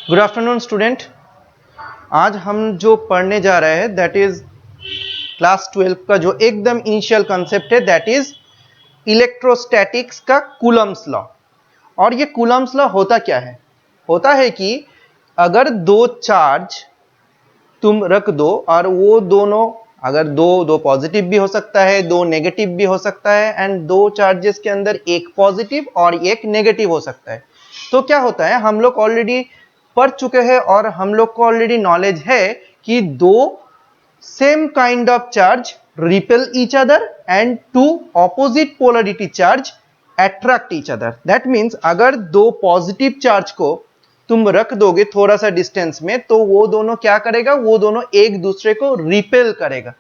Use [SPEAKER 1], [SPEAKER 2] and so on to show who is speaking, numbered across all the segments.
[SPEAKER 1] Good afternoon student. आज हम जो पढ़ने जा रहे हैं दैट इज क्लास 12 का जो एकदम इनिशियल कंसेप्ट है दैट इज इलेक्ट्रोस्टैटिक्स का कूलम्स लॉ। और ये कूलम्स लॉ होता क्या है? होता है कि अगर दो चार्ज तुम रख दो और वो दोनों अगर दो पॉजिटिव भी हो सकता है, दो नेगेटिव भी हो सकता है एंड दो चार्जेस के अंदर एक पॉजिटिव और एक नेगेटिव हो सकता है, तो क्या होता है हम लोग ऑलरेडी पढ़ चुके हैं और हम लोग को ऑलरेडी नॉलेज है कि दो same kind of charge repel each other and two opposite polarity charge attract each other. That means अगर दो पॉजिटिव चार्ज को तुम रख दोगे थोड़ा सा डिस्टेंस में तो वो दोनों क्या करेगा, वो दोनों एक दूसरे को रिपेल करेगा।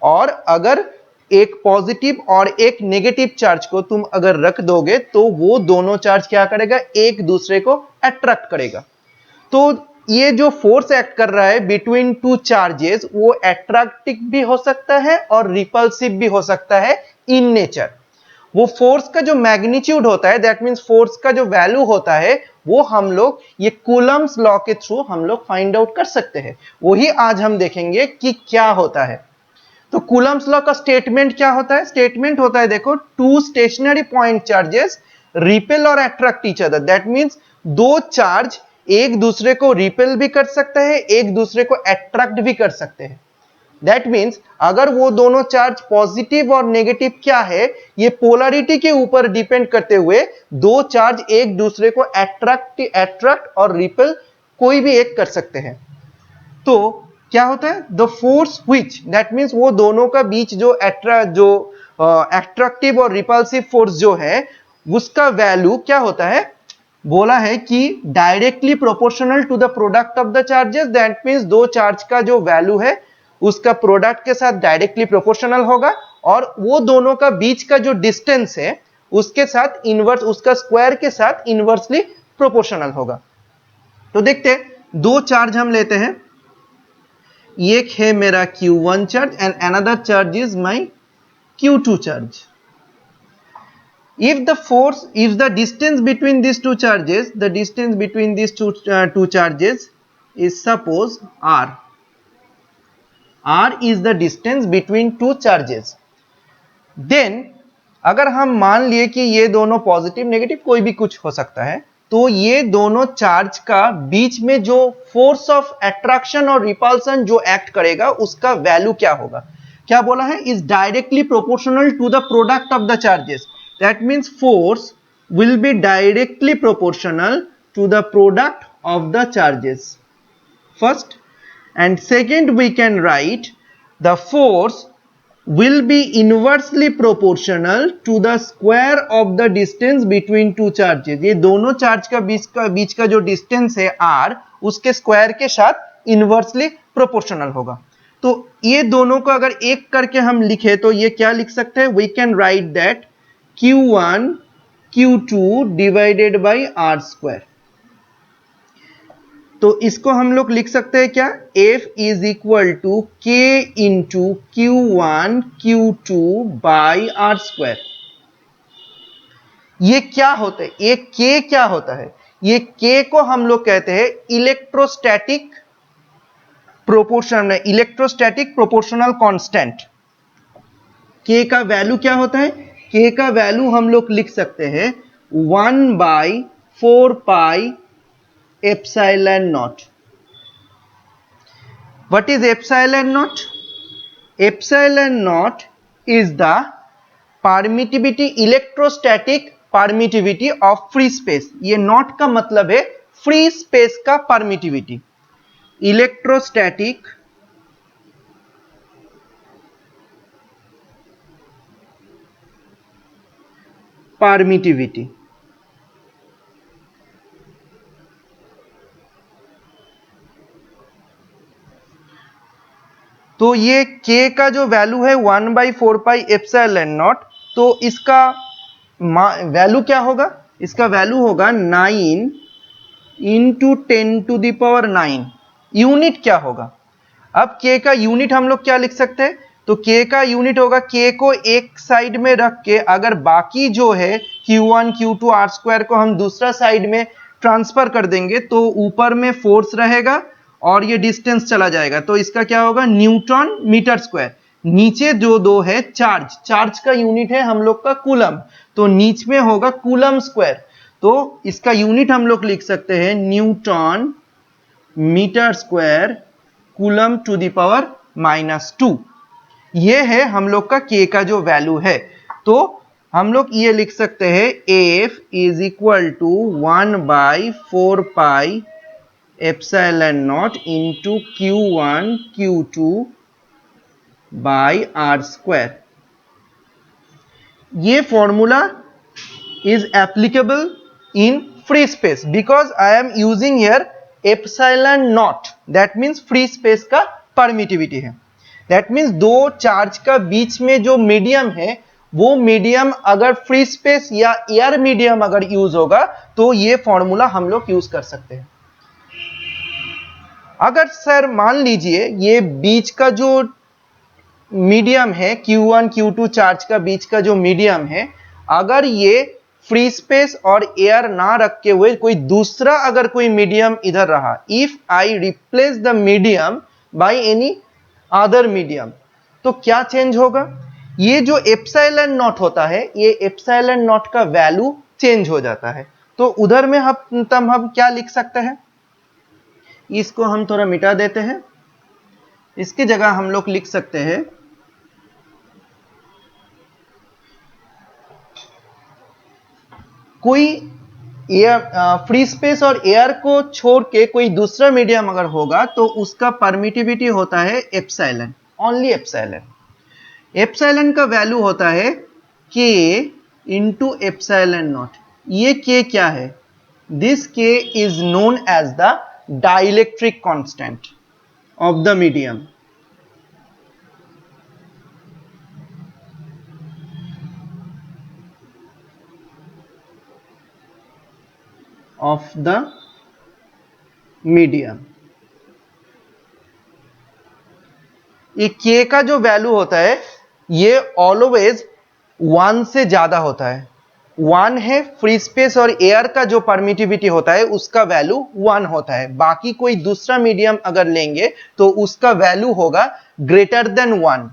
[SPEAKER 1] और अगर एक पॉजिटिव और एक नेगेटिव चार्ज को तुम अगर रख दोगे तो वो दोनों चार्ज क्या करेगा, एक दूसरे को अट्रैक्ट करेगा। तो ये जो फोर्स एक्ट कर रहा है बिटवीन टू चार्जेस वो अट्रैक्टिव भी हो सकता है और रिपल्सिव भी हो सकता है इन नेचर। वो फोर्स का जो मैग्नीट्यूड होता है दैट मींस फोर्स का जो वैल्यू होता है वो हम लोग ये कूलम्स लॉ के थ्रू हम लोग फाइंड आउट कर सकते हैं। वही आज हम देखेंगे कि क्या होता है। तो कूलम्स लॉ का स्टेटमेंट क्या होता है? स्टेटमेंट होता है देखो, two stationary point charges repel और attract each other. That means दो चार्ज एक दूसरे को रिपेल भी कर सकते हैं, एक दूसरे को अट्रैक्ट भी कर सकते हैं। दैट मीन्स अगर वो दोनों चार्ज पॉजिटिव और नेगेटिव क्या है ये पोलरिटी के ऊपर डिपेंड करते हुए दो चार्ज एक दूसरे को अट्रैक्ट और रिपेल कोई भी एक कर सकते हैं। तो क्या होता है, the force which that means वो दोनों का बीच जो अट्रैक्टिव और रिपल्सिव फोर्स जो है उसका वैल्यू क्या होता है, बोला है कि directly proportional to the product of the charges. That means दो चार्ज का जो वैल्यू है उसका प्रोडक्ट के साथ डायरेक्टली प्रोपोर्शनल होगा और वो दोनों का बीच का जो डिस्टेंस है उसके साथ इनवर्स, उसका स्क्वायर के साथ इनवर्सली प्रोपोर्शनल होगा। तो देखते हैं, दो चार्ज हम लेते हैं, एक है मेरा Q1 charge and another charge is my Q2 charge. If the distance between these two charges, the distance between these two charges is suppose r. R is the distance between two charges. Then अगर हम मान लिए कि ये दोनों positive negative कोई भी कुछ हो सकता है, तो ये दोनों चार्ज का बीच में जो फोर्स ऑफ अट्रैक्शन और रिपल्सन जो एक्ट करेगा उसका वैल्यू क्या होगा? क्या बोला है, is directly proportional to the product of the charges. That means force will be directly proportional to the product of the charges. First and second we can write the force will be inversely proportional to the square of the distance between two charges. ये दोनों charge का बीच का जो distance है r उसके square के साथ इनवर्सली प्रोपोर्शनल होगा। तो ये दोनों को अगर एक करके हम लिखे तो ये क्या लिख सकते हैं, we can write that Q1 Q2 divided by R square। तो इसको हम लोग लिख सकते हैं क्या, F is equal to K into Q1 Q2 by R square। ये क्या होता है, ये K क्या होता है? ये K को हम लोग कहते हैं इलेक्ट्रोस्टैटिक प्रोपोर्शनल कांस्टेंट। K का वैल्यू क्या होता है? K का वैल्यू हम लोग लिख सकते हैं 1/4 pi epsilon not. What is epsilon not? Epsilon not is the permittivity, electrostatic permittivity of free space. ये नॉट का मतलब है फ्री स्पेस का परमिटिविटी, इलेक्ट्रोस्टैटिक परमिटिविटी। तो ये K का जो वैल्यू है 1/4 पाई एप्सिलॉन नॉट, तो इसका वैल्यू क्या होगा? इसका वैल्यू होगा 9 into 10 to the power 9। Unit क्या होगा? अब K का यूनिट हम लोग क्या लिख सकते हैं? तो K का यूनिट होगा, K को एक साइड में रख के अगर बाकी जो है Q1 Q2 R स्क्वायर को हम दूसरा साइड में ट्रांसफर कर देंगे तो ऊपर में फोर्स रहेगा और ये डिस्टेंस चला जाएगा, तो इसका क्या होगा, न्यूटन मीटर स्क्वायर। नीचे जो दो है चार्ज, चार्ज का यूनिट है हम लोग का कूलम, तो नीच में होगा कूलम स्क्वायर, तो इसका यूनिट हम लोग लिख सकते हैं newton metre square coulomb to the power -2। ये है हम लोग का K का जो वैल्यू है, तो हम लोग ये लिख सकते हैं F is equal to 1/4 pi epsilon nought into Q1 Q2 by R square. ये formula is applicable in free space because I am using here epsilon naught, that means free space का permittivity है। that means दो charge का बीच में जो medium है वो मीडियम अगर फ्री स्पेस या एयर मीडियम अगर यूज होगा तो ये फॉर्मूला हम लोग यूज कर सकते हैं। अगर सर मान लीजिए ये बीच का जो मीडियम है Q1 Q2 चार्ज का बीच का जो मीडियम है, अगर ये फ्री स्पेस और एयर ना रखे हुए कोई दूसरा अगर कोई मीडियम इधर रहा, if I replace the medium by any other medium, तो क्या चेंज होगा, ये जो एप्सिलॉन नॉट होता है ये एप्सिलॉन नॉट का वैल्यू चेंज हो जाता है। तो उधर में हम क्या लिख सकते हैं, इसको हम थोड़ा मिटा देते हैं, इसकी जगह हम लोग लिख सकते हैं कोई एयर फ्री स्पेस और एयर को छोड़ के कोई दूसरा मीडियम अगर होगा तो उसका परमिटिविटी होता है एप्सिलॉन, ओनली एप्सिलॉन। एप्सिलॉन का वैल्यू होता है K इंटू एप्सिलॉन नॉट। ये K क्या है, this K is known as the dielectric constant of the medium. Of the medium, ये K का जो वैल्यू होता है ये ऑलवेज 1 से ज्यादा होता है। 1 है फ्री स्पेस और एयर का जो परमिटिविटी होता है उसका वैल्यू 1 होता है, बाकी कोई दूसरा मीडियम अगर लेंगे तो उसका वैल्यू होगा ग्रेटर देन 1।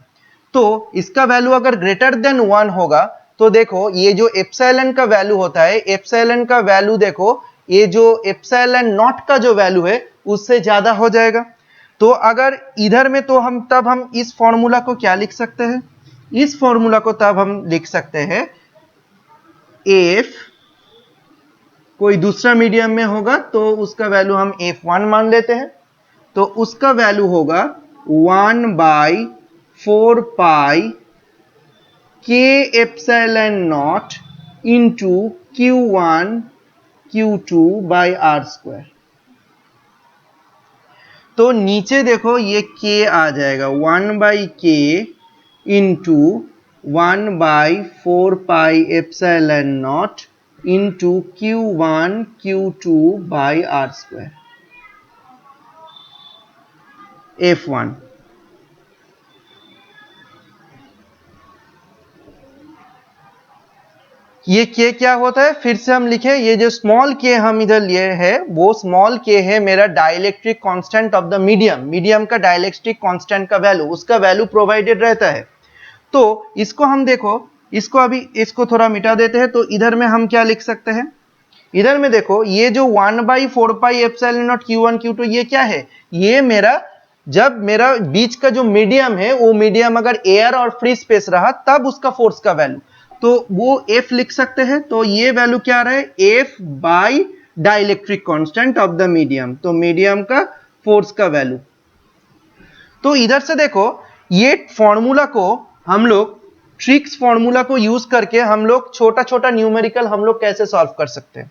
[SPEAKER 1] तो इसका वैल्यू अगर ग्रेटर देन 1 होगा तो देखो ये जो एप्सिलॉन का वैल्यू होता है, एप्सिलॉन का वैल्यू देखो ये जो एप्सिलॉन नॉट का जो वैल्यू है उससे ज्यादा हो जाएगा। तो अगर इधर में तो तब हम इस फॉर्मूला को क्या लिख सकते हैं, इस फॉर्मूला को तब हम लिख सकते हैं F कोई दूसरा मीडियम में होगा तो उसका वैल्यू हम F1 मान लेते हैं, तो उसका वैल्यू होगा 1/4 पाई K epsilon nought into Q1 Q2 by R square. तो नीचे देखो ये K आ जाएगा 1/K into 1/4 pi epsilon nought into Q1 Q2 by R square F1। ये K क्या होता है, फिर से हम लिखे, ये जो स्मॉल K हम इधर लिए हैं वो स्मॉल K है मेरा dielectric constant of the medium, medium का डाइलेक्ट्रिक कांस्टेंट का वैल्यू, उसका वैल्यू प्रोवाइडेड रहता है। तो इसको हम देखो, इसको अभी इसको थोड़ा मिटा देते हैं, तो इधर में हम क्या लिख सकते हैं, इधर में देखो ये जो 1/4 pi epsilon not Q1 Q2 ये क्या है, ये मेरा जब मेरा बीच का जो मीडियम है वो मीडियम अगर एयर और फ्री स्पेस रहा तब उसका फोर्स का वैल्यू, तो वो F लिख सकते हैं। तो ये वैल्यू क्या रहा है, F by dielectric constant of the medium, तो मीडियम का फोर्स का वैल्यू। तो इधर से देखो ये फॉर्मूला को हम लोग ट्रिक्स फॉर्मूला को यूज करके हम लोग छोटा छोटा न्यूमेरिकल हम लोग कैसे सॉल्व कर सकते हैं।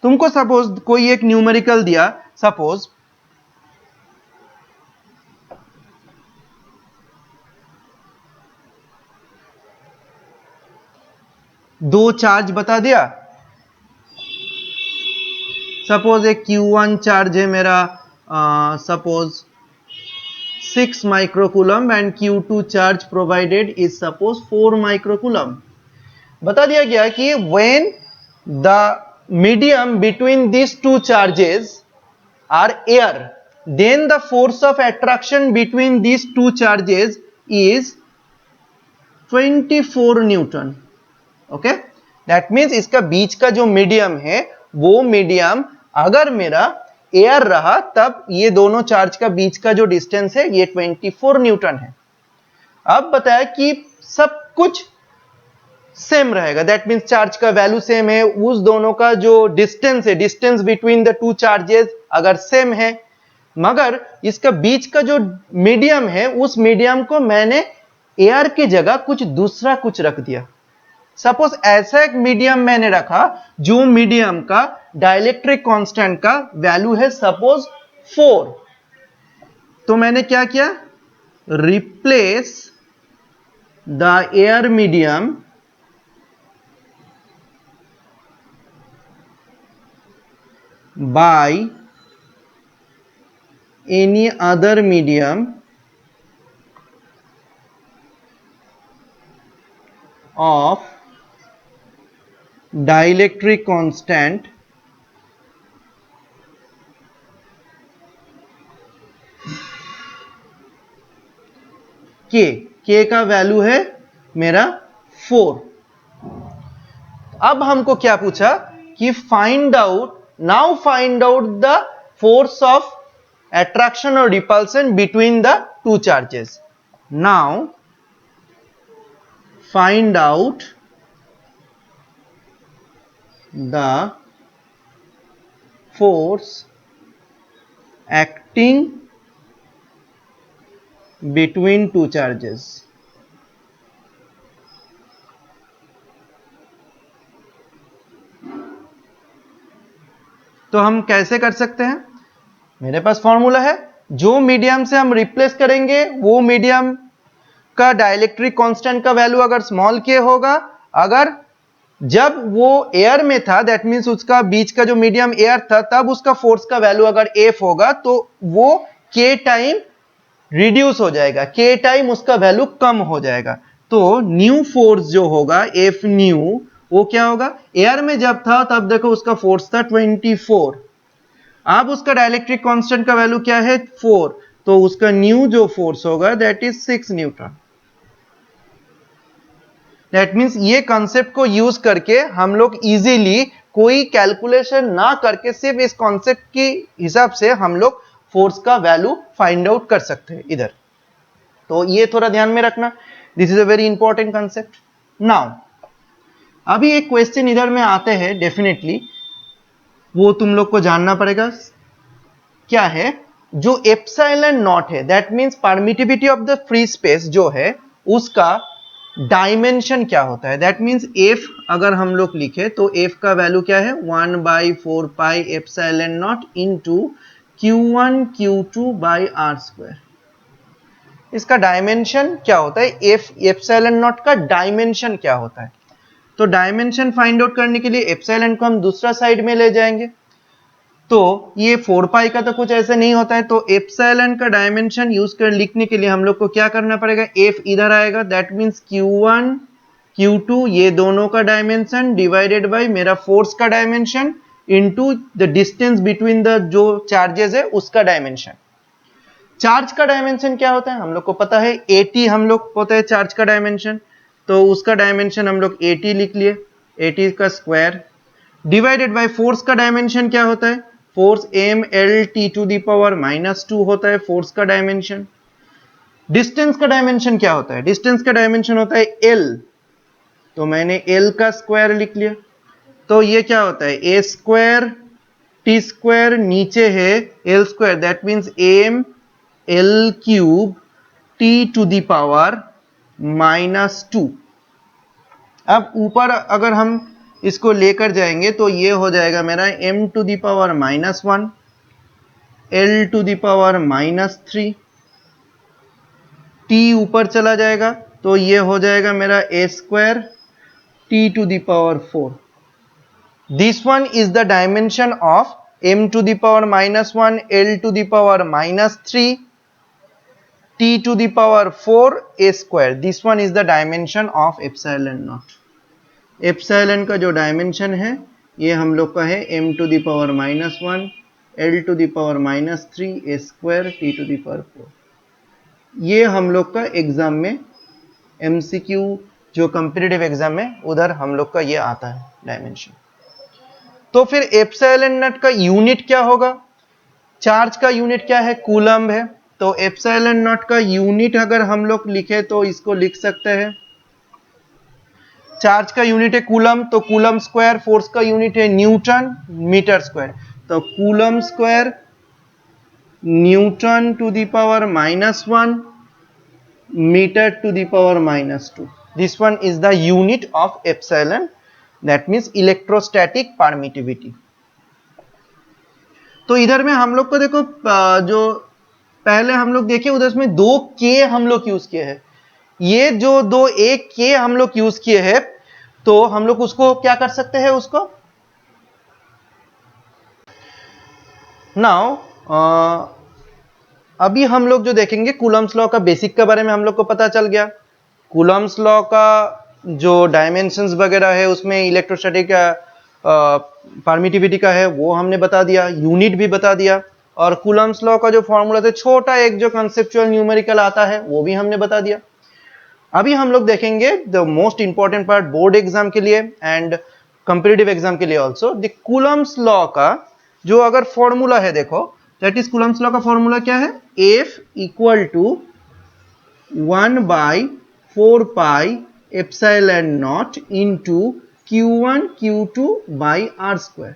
[SPEAKER 1] तुमको सपोज कोई एक न्यूमेरिकल दिया, सपोज दो चार्ज बता दिया, सपोज एक Q1 चार्ज है मेरा suppose 6 microcoulomb and Q2 charge provided is suppose 4 microcoulomb. बता दिया गया कि when the medium between these two charges are air, then the force of attraction between these two charges is 24 Newton. Okay, that means इसका बीच का जो medium है वो medium अगर मेरा एयर रहा तब ये दोनों चार्ज का बीच का जो डिस्टेंस है ये 24 न्यूटन है. अब बताया कि सब कुछ सेम रहेगा, दैट मीन्स चार्ज का वैल्यू सेम है, उस दोनों का जो डिस्टेंस है, distance between the two charges अगर सेम है, मगर इसका बीच का जो मीडियम है उस मीडियम को मैंने एयर की जगह कुछ दूसरा कुछ रख दिया. सपोज ऐसा एक मीडियम मैंने रखा जो मीडियम का डाइलेक्ट्रिक कांस्टेंट का वैल्यू है सपोज 4. तो मैंने क्या किया, replace the air medium by any other medium of dielectric constant K का वैल्यू है मेरा 4. अब हमको क्या पूछा कि find out the force of attraction or repulsion between the two charges. Now find out the force acting between two charges. तो हम कैसे कर सकते हैं, मेरे पास फॉर्मूला है, जो मीडियम से हम रिप्लेस करेंगे वो मीडियम का डाइलेक्ट्रिक कांस्टेंट का वैल्यू अगर स्मॉल के होगा, अगर जब वो एयर में था दैट मींस उसका बीच का जो मीडियम एयर था तब उसका फोर्स का वैल्यू अगर एफ होगा तो वो के टाइम रिड्यूस हो जाएगा, के टाइम उसका वैल्यू कम हो जाएगा. तो न्यू फोर्स जो होगा एफ न्यू वो क्या होगा, एयर में जब था तब देखो उसका फोर्स था 24, अब उसका डाइलेक्ट्रिक कांस्टेंट का वैल्यू क्या है 4, तो उसका न्यू जो फोर्स होगा that is 6 Newton. That means ये कंसेप्ट को यूज करके हम लोग इजीली कोई कैलकुलेशन ना करके सिर्फ इस कॉन्सेप्ट के हिसाब से हम लोग फोर्स का वैल्यू फाइंड आउट कर सकते हैं इधर. तो ये थोड़ा ध्यान में रखना, this is a very important concept. Now अभी एक क्वेश्चन इधर में आते हैं, डेफिनेटली वो तुम लोग को जानना पड़ेगा. क्या है, जो एप्सिलॉन नॉट है that means permittivity of the free space जो है उसका डायमेंशन क्या होता है. दैट मींस एफ अगर हम लोग लिखे तो एफ का वैल्यू क्या है 1/4 pi epsilon nought into q1 q2 by R square. इसका डायमेंशन क्या होता है, एप्सिलॉन नॉट का डायमेंशन क्या होता है. तो डायमेंशन फाइंड आउट करने के लिए एप्सिलॉन को हम दूसरा साइड में ले जाएंगे, तो ये 4 पाई का तो कुछ ऐसे नहीं होता है, तो एप्सिलॉन का डायमेंशन यूज कर लिखने के लिए हम लोग को क्या करना पड़ेगा, एफ इधर आएगा दैट मींस q1 q2 ये दोनों का डायमेंशन डिवाइडेड बाय मेरा फोर्स का dimension into the distance between the जो चार्जेस है उसका डायमेंशन. चार्ज का डायमेंशन क्या होता है हम लोग को पता है, 80 हम लोग होता है चार्ज का डायमेंशन, तो उसका डायमेंशन हम लोग 80 लिख लिए, 80 का स्क्वायर डिवाइडेड बाय फोर्स का डायमेंशन क्या होता है, force M L T to the power -2 होता है फोर्स का डायमेंशन. डिस्टेंस का डायमेंशन क्या होता है, डिस्टेंस का डायमेंशन होता है एल, तो मैंने एल का स्क्वायर लिख लिया. तो ये क्या होता है ए स्क्वायर टी स्क्वायर, नीचे है L square that means M L cube T to the power -2. अब ऊपर अगर हम इसको लेकर जाएंगे तो ये हो जाएगा मेरा m to the power -1 l to the power -3, t ऊपर चला जाएगा तो ये हो जाएगा मेरा a square t to the power 4. This one is the dimension of m to the power -1 l to the power -3 t to the power 4 a square. This one is the dimension of epsilon naught. Epsilon का जो dimension है ये हम लोग का है m to the power -1 l to the power -3 a square t to the power 4। ये हम लोग का एग्जाम में MCQ जो कॉम्पिटिटिव एग्जाम में उधर हम लोग का ये आता है डायमेंशन। तो फिर एप्सिलॉन नॉट का यूनिट क्या होगा? चार्ज का यूनिट क्या है? कूलम्ब है। तो एप्सिलॉन नॉट का यूनिट अगर हम लोग लिखे तो इसको लिख सकते हैं, चार्ज का यूनिट है कूलम्ब, तो कूलम्ब स्क्वायर, फोर्स का यूनिट है न्यूटन मीटर स्क्वायर, तो coulomb square newton to the power -1 meter to the power -2. This one is the unit of epsilon, that means electrostatic permittivity. तो इधर में हम लोग को देखो जो पहले हम लोग देखे उधर में 2 K हम लोग यूज किए हैं। ये जो 2 एक K हम लोग यूज किए हैं, तो हम लोग उसको क्या कर सकते हैं उसको नाउ अभी हम लोग जो देखेंगे कूलम्ब्स लॉ का बेसिक के बारे में हम लोग को पता चल गया। कूलम्ब्स लॉ का जो डायमेंशंस वगैरह है उसमें इलेक्ट्रोस्टैटिक परमिटिविटी का है वो हमने बता दिया, यूनिट भी बता दिया, और कूलम्ब्स लॉ का जो फॉर्मूला था छोटा एक जो कंसेप्चुअल न्यूमेरिकल आता है वो भी हमने बता दिया। अभी हम लोग देखेंगे the most important part board exam के लिए एंड कॉम्पिटिटिव एग्जाम के लिए ऑल्सो, द कूलम्ब्स लॉ का जो अगर फॉर्मूला है देखो, दैट इज कूलम्ब्स लॉ का फॉर्मूला क्या है? F equal to 1/4 pi epsilon nought into Q1 Q2 by R square.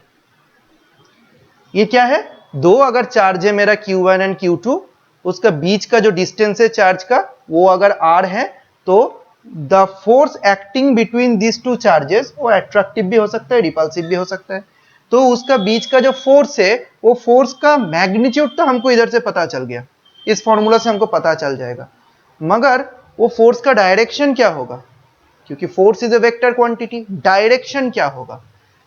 [SPEAKER 1] ये क्या है? दो अगर चार्ज है मेरा Q1 एंड Q2, उसका बीच का जो डिस्टेंस है चार्ज का वो अगर R है, तो the force acting between this two charges वो एट्रैक्टिव भी हो सकता है, रिपल्सिव भी हो सकता है। तो उसका बीच का जो फोर्स है वो फोर्स का मैग्नीट्यूड तो हमको इधर से पता चल गया, इस फॉर्मूला से हमको पता चल जाएगा, मगर वो फोर्स का डायरेक्शन क्या होगा? क्योंकि force is a vector quantity, direction क्या होगा?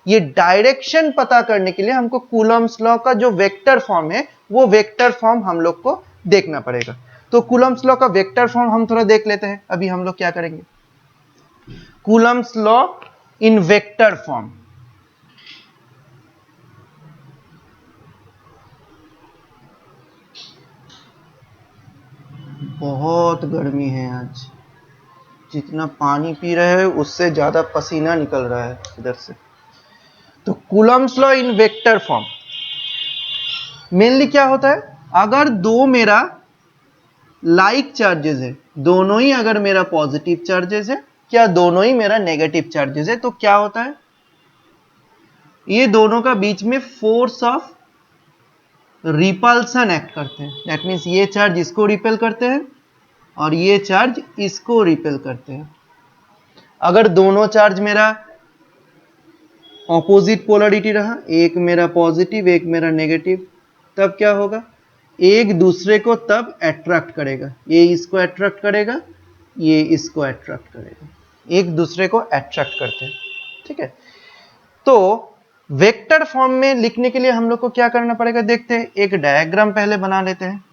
[SPEAKER 1] ये डायरेक्शन पता करने के लिए हमको कूलम्ब्स लॉ का जो वेक्टर फॉर्म है वो वेक्टर फॉर्म हम लोग को देखना पड़ेगा। तो कूलम्ब्स लॉ का वेक्टर फॉर्म हम थोड़ा देख लेते हैं। अभी हम लोग क्या करेंगे, Coulomb's law in vector form. बहुत गर्मी है आज, जितना पानी पी रहे हैं उससे ज्यादा पसीना निकल रहा है इधर से। तो Coulomb's law in vector form mainly क्या होता है? अगर दो मेरा लाइक चार्जेस है, दोनों ही अगर मेरा पॉजिटिव चार्जेस है क्या दोनों ही मेरा नेगेटिव चार्जेस है, तो क्या होता है? ये दोनों का बीच में फोर्स ऑफ रिपल्सन एक्ट करते हैं। दैट मीन्स ये चार्ज इसको रिपेल करते हैं और ये चार्ज इसको रिपेल करते हैं। अगर दोनों चार्ज मेरा ऑपोजिट पोलरिटी रहा, एक मेरा पॉजिटिव एक मेरा नेगेटिव, तब क्या होगा? एक दूसरे को तब अट्रैक्ट करेगा, ये इसको अट्रैक्ट करेगा, ये इसको अट्रैक्ट करेगा, एक दूसरे को अट्रैक्ट करते हैं। ठीक है, तो वेक्टर फॉर्म में लिखने के लिए हम लोग को क्या करना पड़ेगा देखते हैं। एक डायग्राम पहले बना लेते हैं।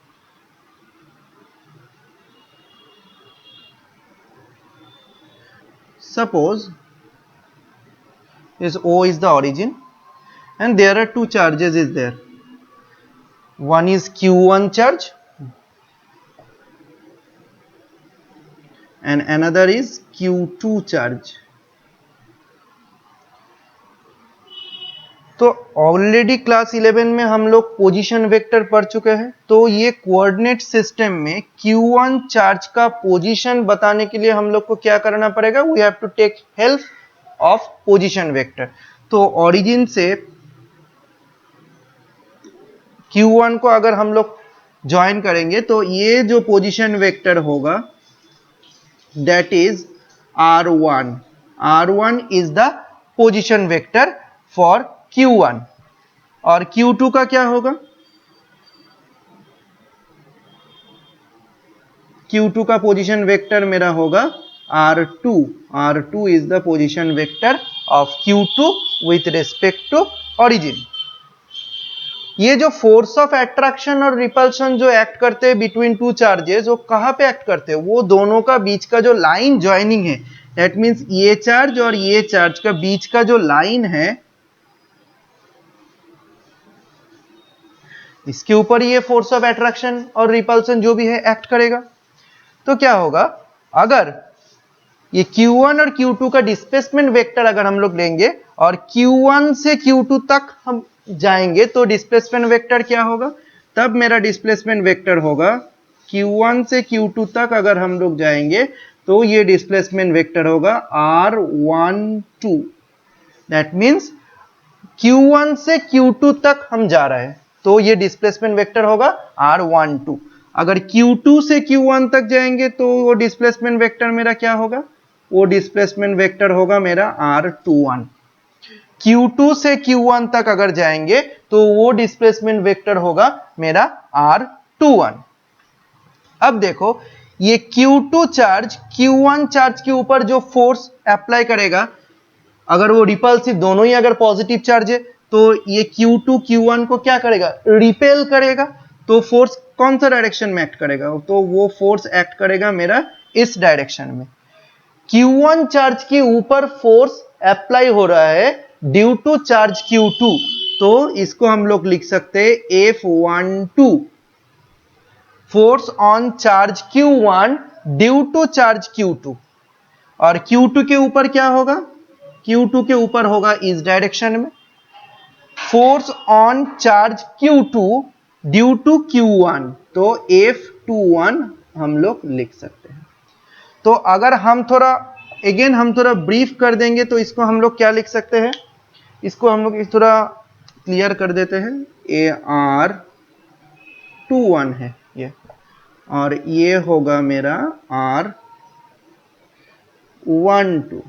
[SPEAKER 1] Suppose this O is the origin and there are two charges is there. One is Q1 charge and another is Q2 charge. तो ऑलरेडी क्लास 11 में हम लोग पोजीशन वेक्टर पढ़ चुके हैं। तो ये कोऑर्डिनेट सिस्टम में Q1 चार्ज का पोजीशन बताने के लिए हम लोग को क्या करना पड़ेगा? We have to take help of position vector. तो ओरिजिन से Q1 को अगर हम लोग ज्वाइन करेंगे तो ये जो पोजीशन वेक्टर होगा that is R1। R1 is the position vector for Q1 और Q2 का क्या होगा? Q2 का पोजीशन वेक्टर मेरा होगा R2। R2 is the position vector of Q2 with respect to origin. ये जो फोर्स ऑफ अट्रैक्शन और रिपल्शन जो एक्ट करते हैं बिटवीन टू चार्जेस, वो कहां पे एक्ट करते हैं? वो दोनों का बीच का जो लाइन ज्वाइनिंग है, दैट मींस ये चार्ज और ये चार्ज का बीच का जो लाइन है इसके ऊपर ये फोर्स ऑफ अट्रैक्शन और रिपल्सन जो भी है एक्ट करेगा। तो क्या होगा, अगर ये Q1 और Q2 का डिस्प्लेसमेंट वेक्टर अगर हम लोग लेंगे और Q1 से Q2 तक हम जाएंगे तो डिस्प्लेसमेंट वेक्टर क्या होगा, तब मेरा डिस्प्लेसमेंट वेक्टर होगा Q1 से Q2 तक अगर हम लोग जाएंगे तो ये डिस्प्लेसमेंट वेक्टर होगा R12। दैट मीन्स Q1 से Q2 तक हम जा रहे हैं तो ये डिस्प्लेसमेंट वेक्टर होगा R12। अगर Q2 से Q1 तक जाएंगे तो वो डिस्प्लेसमेंट वेक्टर मेरा क्या होगा, वो डिस्प्लेसमेंट वेक्टर होगा मेरा R21। Q2 से Q1 तक अगर जाएंगे तो वो डिस्प्लेसमेंट वेक्टर होगा मेरा R21। अब देखो ये Q2 चार्ज Q1 चार्ज के ऊपर जो फोर्स अप्लाई करेगा, अगर वो रिपल्सिव दोनों ही अगर पॉजिटिव चार्ज है तो ये Q2 Q1 को क्या करेगा, रिपेल करेगा। तो फोर्स कौन सा डायरेक्शन में एक्ट करेगा, तो वो फोर्स एक्ट करेगा मेरा इस डायरेक्शन में। Q1 चार्ज के ऊपर फोर्स अप्लाई हो रहा है ड्यू टू चार्ज Q2, तो इसको हम लोग लिख सकते हैं F12 force on charge Q1 due to charge Q2। और Q2 के ऊपर क्या होगा, Q2 के ऊपर होगा इस डायरेक्शन में force on charge Q2 due to Q1, तो F21 हम लोग लिख सकते हैं। तो अगर हम थोड़ा ब्रीफ कर देंगे तो इसको हम लोग क्या लिख सकते हैं, इसको हम लोग थोड़ा क्लियर कर देते हैं। AR21 है ये, और ये होगा मेरा R12।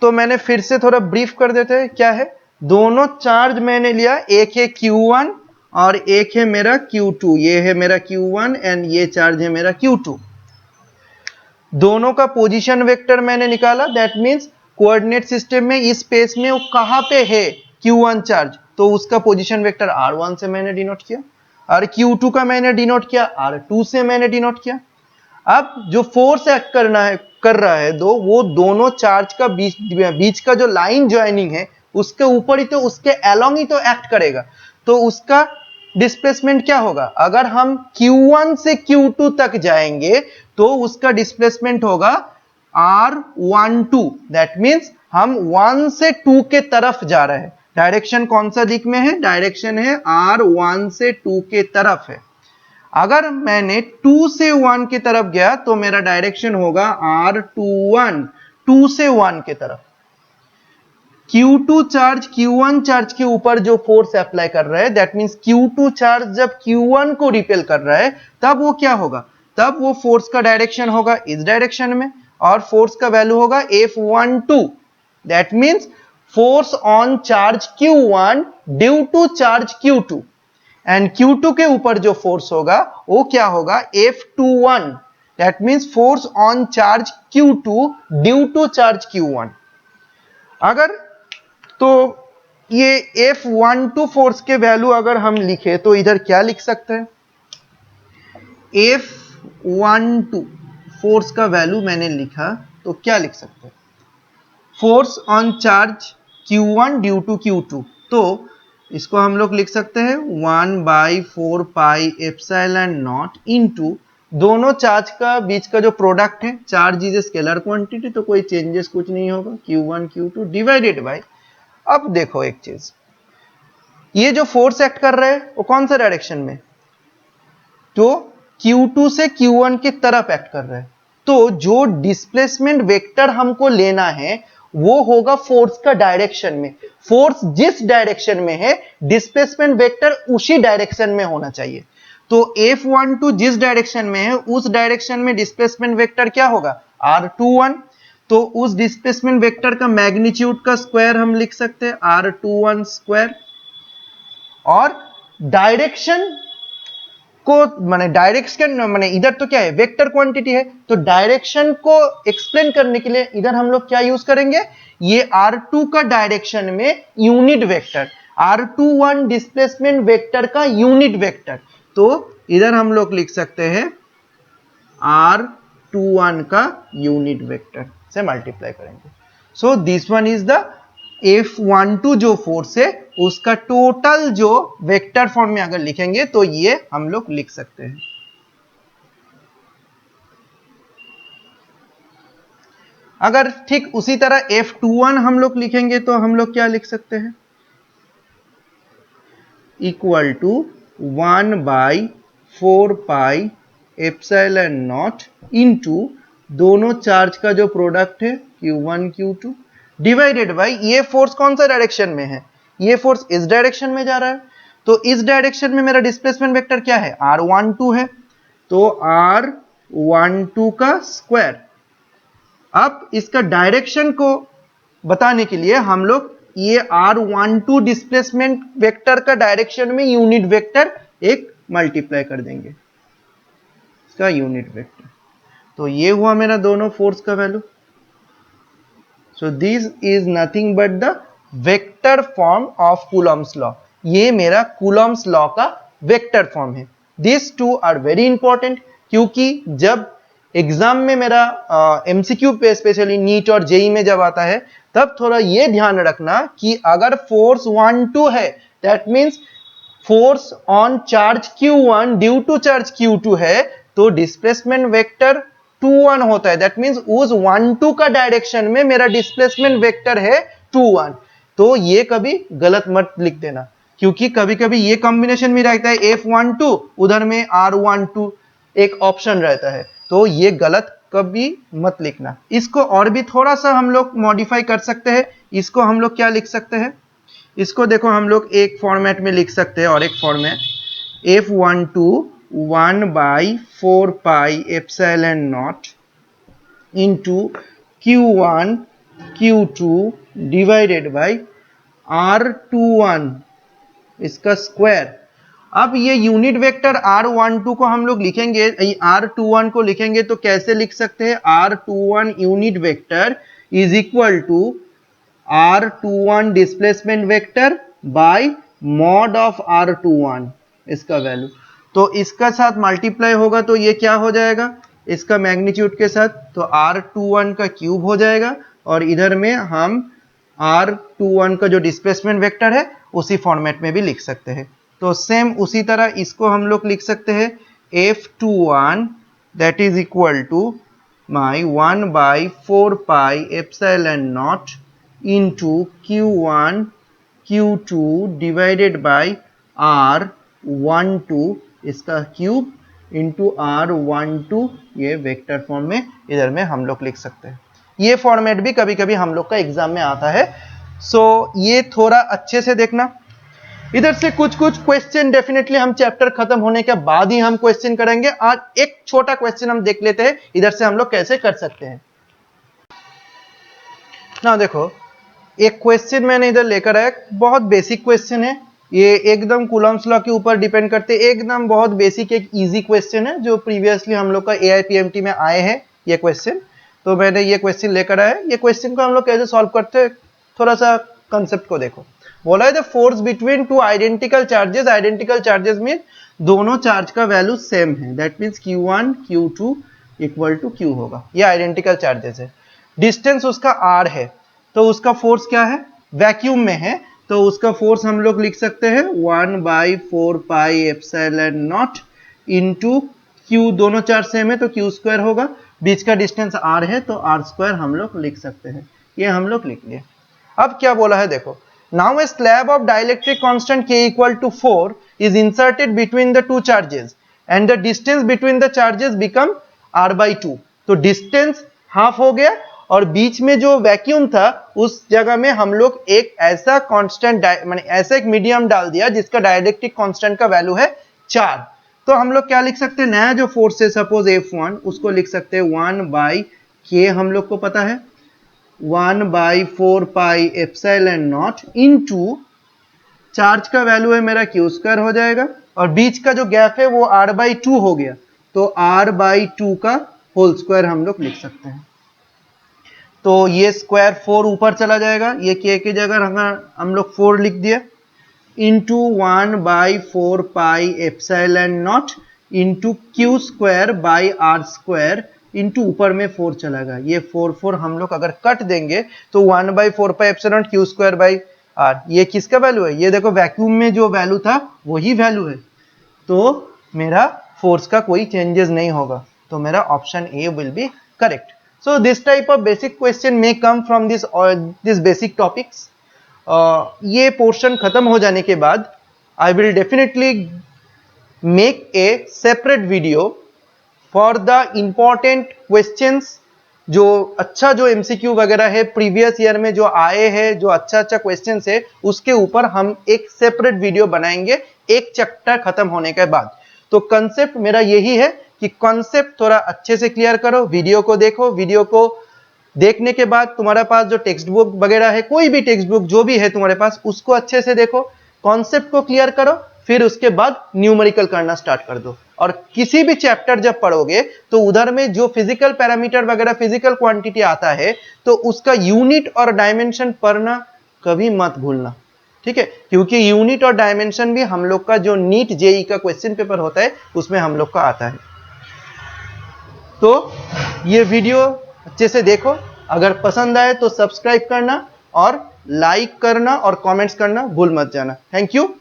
[SPEAKER 1] तो मैंने फिर से थोड़ा ब्रीफ कर देते हैं क्या है, दोनों चार्ज मैंने लिया, एक है Q1 और एक है मेरा Q2। ये है मेरा Q1 एंड ये चार्ज है मेरा Q2। दोनों का पोजीशन वेक्टर मैंने निकाला, दैट मींस कोऑर्डिनेट सिस्टम में इस स्पेस में वो कहां पे है Q1 चार्ज, तो उसका पोजीशन वेक्टर R1 से मैंने डिनोट किया, और Q2 का मैंने डिनोट किया R2 से मैंने डिनोट किया। अब जो फोर्स एक्ट कर रहा है वो दोनों चार्ज का बीच का जो लाइन ज्वाइनिंग है उसके ऊपर ही तो, उसके अलोंग ही तो एक्ट करेगा। तो उसका डिस्प्लेसमेंट क्या होगा, अगर हम Q1 से Q2 तक जाएंगे तो उसका डिस्प्लेसमेंट होगा R12। दैट मींस हम 1 से 2 के तरफ जा रहे हैं। डायरेक्शन कौन सा दिख में है, डायरेक्शन है R1 से 2 के तरफ है। अगर मैंने 2 से 1 की तरफ गया तो मेरा डायरेक्शन होगा R21, 2 से 1 की तरफ। Q2 चार्ज Q1 चार्ज के ऊपर जो फोर्स अप्लाई कर रहा है, दैट मींस Q2 चार्ज जब Q1 को रिपेल कर रहा है तब वो क्या होगा, तब वो फोर्स का डायरेक्शन होगा इस डायरेक्शन में, और फोर्स का वैल्यू होगा F12। That means force on charge Q1 due to charge Q2, and Q2 के ऊपर जो फोर्स होगा वो क्या होगा, F21। That means force on charge Q2 due to charge Q1। अगर तो ये F12 फोर्स के वैल्यू अगर हम लिखे तो इधर क्या लिख सकते हैं, F12 फोर्स का वैल्यू मैंने लिखा तो क्या लिख सकते हैं, force on charge Q1 due to Q2, तो इसको हम लोग लिख सकते हैं 1/4 पाई एप्सिलॉन नॉट इनटू दोनों चार्ज का बीच का जो प्रोडक्ट है, charge is a scalar quantity तो कोई चेंजेस कुछ नहीं होगा, Q1 Q2 डिवाइडेड बाय। अब देखो एक चीज, ये जो फोर्स एक्ट कर रहा है वो कौन सा डायरेक्शन में, तो Q2 से Q1 की तरफ एक्ट कर रहा है। तो जो डिस्प्लेसमेंट वेक्टर हमको लेना है वो होगा फोर्स का डायरेक्शन में। फोर्स जिस डायरेक्शन में है डिस्प्लेसमेंट वेक्टर उसी डायरेक्शन में होना चाहिए। तो F12 जिस डायरेक्शन में है उस डायरेक्शन में डिस्प्लेसमेंट वेक्टर क्या होगा, R21। तो उस डिस्प्लेसमेंट वेक्टर का मैग्नीट्यूड का स्क्वायर हम लिख सकते हैं R21 स्क्वायर, और डायरेक्शन को माने इधर तो क्या है, वेक्टर क्वांटिटी है, तो डायरेक्शन को एक्सप्लेन करने के लिए इधर हम लोग क्या यूज करेंगे, ये R2 का डायरेक्शन में unit vector, R21 displacement vector का यूनिट वेक्टर, तो इधर हम लोग लिख सकते हैं R21 का यूनिट वेक्टर से मल्टीप्लाई करेंगे। So this one is the F12 जो फोर्स है उसका टोटल जो वेक्टर फॉर्म में अगर लिखेंगे तो ये हम लोग लिख सकते हैं। अगर ठीक उसी तरह F21 हम लोग लिखेंगे तो हम लोग क्या लिख सकते हैं, इक्वल टू 1/4πε0 इंटू दोनों चार्ज का जो प्रोडक्ट है Q1 Q2 डिवाइडेड बाई ये फोर्स कौन सा डायरेक्शन में है, ये फोर्स इस डायरेक्शन में जा रहा है, तो इस डायरेक्शन में मेरा डिस्प्लेसमेंट वेक्टर क्या है, R12 है, तो R12 का स्क्वायर। अब इसका डायरेक्शन को बताने के लिए हम लोग ये R12 डिस्प्लेसमेंट वेक्टर का डायरेक्शन में यूनिट वेक्टर एक मल्टीप्लाई कर देंगे, इसका यूनिट वेक्टर, तो ये हुआ मेरा दोनों फोर्स का value. So this is nothing but the vector form of Coulomb's law, ये मेरा कूलम्स लॉ का वेक्टर फॉर्म है। This two are very important, क्योंकि जब एग्जाम में मेरा एमसीक्यू पे स्पेशली नीट और जेई में जब आता है तब थोड़ा ये ध्यान रखना कि अगर फोर्स 1-2 है, that means force on charge Q1 due to charge Q2 है, तो डिस्प्लेसमेंट वेक्टर 2-1 होता है, दैट मीन्स उस 1-2 का डायरेक्शन में मेरा डिस्प्लेसमेंट वेक्टर है 2-1। तो ये कभी गलत मत लिख देना, क्योंकि कभी कभी ये कॉम्बिनेशन भी रहता है F12 उधर में R12 एक ऑप्शन रहता है, तो ये गलत कभी मत लिखना। इसको और भी थोड़ा सा हम लोग मॉडिफाई कर सकते हैं, इसको हम लोग क्या लिख सकते हैं, इसको देखो हम लोग एक फॉर्मेट में लिख सकते हैं और एक format F12 1/4πε0 into Q1 Q2 divided by R21 इसका स्क्वायर। अब ये यूनिट वेक्टर R12 को हम लोग लिखेंगे, R21 को लिखेंगे तो कैसे लिख सकते हैं, R21 unit vector is equal to R21 displacement vector by mod of R21 इसका वैल्यू, तो इसका साथ मल्टीप्लाई होगा तो ये क्या हो जाएगा, इसका मैग्नीट्यूड के साथ, तो R21 का क्यूब हो जाएगा, और इधर में हम R21 का जो डिस्प्लेसमेंट वेक्टर है उसी फॉर्मेट में भी लिख सकते हैं। तो सेम उसी तरह इसको हम लोग लिख सकते हैं F21 that is equal to my 1/4πε0 into Q1 Q2 divided by R12 इसका क्यूब इंटू R12, ये वेक्टर फॉर्म में इधर में हम लोग लिख सकते हैं। ये फॉर्मेट भी कभी कभी हम लोग का एग्जाम में आता है, सो ये थोड़ा अच्छे से देखना। इधर से कुछ क्वेश्चन डेफिनेटली हम चैप्टर खत्म होने के बाद ही हम क्वेश्चन करेंगे। आज एक छोटा क्वेश्चन हम देख लेते हैं इधर से हम लोग कैसे कर सकते हैं ना। देखो एक क्वेश्चन मैंने इधर लेकर आया, बहुत बेसिक क्वेश्चन है, ये एकदम कूलम्स लॉ के ऊपर डिपेंड करते, एकदम बहुत बेसिक एक इजी क्वेश्चन है जो प्रीवियसली हम लोग का AIPMT में आए हैं ये क्वेश्चन, तो मैंने ये क्वेश्चन लेकर आया। ये क्वेश्चन को हम लोग कैसे सॉल्व करते हैं, थोड़ा सा कंसेप्ट को देखो। बोला है the force between two identical charges mean दोनों चार्ज का वैल्यू सेम है, that means Q1 Q2 equal to Q होगा, ये आइडेंटिकल चार्जेस है। डिस्टेंस उसका R है, तो उसका फोर्स क्या है, वैक्यूम में है, तो उसका फोर्स हम लोग लिख सकते हैं 1/4πε0 इंटू Q, दोनों चार्ज सेम है तो Q स्क्वायर होगा, बीच का डिस्टेंस R है तो R स्क्वायर हम लोग लिख सकते हैं, ये हम लोग लिख लिए। अब क्या बोला है देखो, now a slab of dielectric constant K equal to 4 is inserted between the two charges and the distance between the charges become R/2, तो डिस्टेंस हाफ हो गया और बीच में जो वैक्यूम था उस जगह में हम लोग एक ऐसा कांस्टेंट माने ऐसा एक मीडियम डाल दिया जिसका डाइलेक्ट्रिक कांस्टेंट का वैल्यू है 4, तो हम लोग क्या लिख सकते हैं, नया जो फोर्स है सपोज F1 उसको लिख सकते हैं 1/K, हम लोग को पता है 1/4πε0 इंटू चार्ज का वैल्यू है मेरा Q स्क्वायर हो जाएगा, और बीच का जो गैप है वो R/2 हो गया, तो R/2 का होल स्क्वायर हम लोग लिख सकते हैं। तो ये स्क्वायर 4 ऊपर चला जाएगा, ये K की जगह हम लोग 4 लिख दिया, into 1/4πε0 into Q square by R square into ऊपर में 4 चला गया, ये 4 हम लोग अगर कट देंगे तो 1/4πε0 Q स्क्वायर बाई आर। ये किसका वैल्यू है? ये देखो वैक्यूम में जो वैल्यू था वही वैल्यू है, तो मेरा फोर्स का कोई चेंजेस नहीं होगा, तो मेरा option A will be correct. So this type of basic question may come from this basic topics. ये पोर्शन खत्म हो जाने के बाद I will definitely make a separate video for the important questions, जो अच्छा जो एमसीक्यू वगैरह है प्रीवियस ईयर में जो आए हैं, जो अच्छा अच्छा क्वेश्चंस है, उसके ऊपर हम एक सेपरेट वीडियो बनाएंगे एक चैप्टर खत्म होने के बाद। तो कंसेप्ट मेरा यही है कि कंसेप्ट थोड़ा अच्छे से क्लियर करो, वीडियो को देखो, वीडियो को देखने के बाद तुम्हारे पास जो टेक्स्ट बुक वगैरह है, कोई भी टेक्स्ट बुक जो भी है तुम्हारे पास, उसको अच्छे से देखो, कॉन्सेप्ट को क्लियर करो, फिर उसके बाद न्यूमेरिकल करना स्टार्ट कर दो। और किसी भी चैप्टर जब पढ़ोगे तो उधर में जो फिजिकल पैरामीटर वगैरह, फिजिकल क्वांटिटी आता है, तो उसका यूनिट और डायमेंशन पढ़ना कभी मत भूलना, ठीक है? क्योंकि यूनिट और डायमेंशन भी हम लोग का जो नीट जेई का क्वेश्चन पेपर होता है उसमें हम लोग का आता है। तो ये वीडियो अच्छे से देखो, अगर पसंद आए तो सब्सक्राइब करना और लाइक करना और कमेंट्स करना भूल मत जाना। Thank you.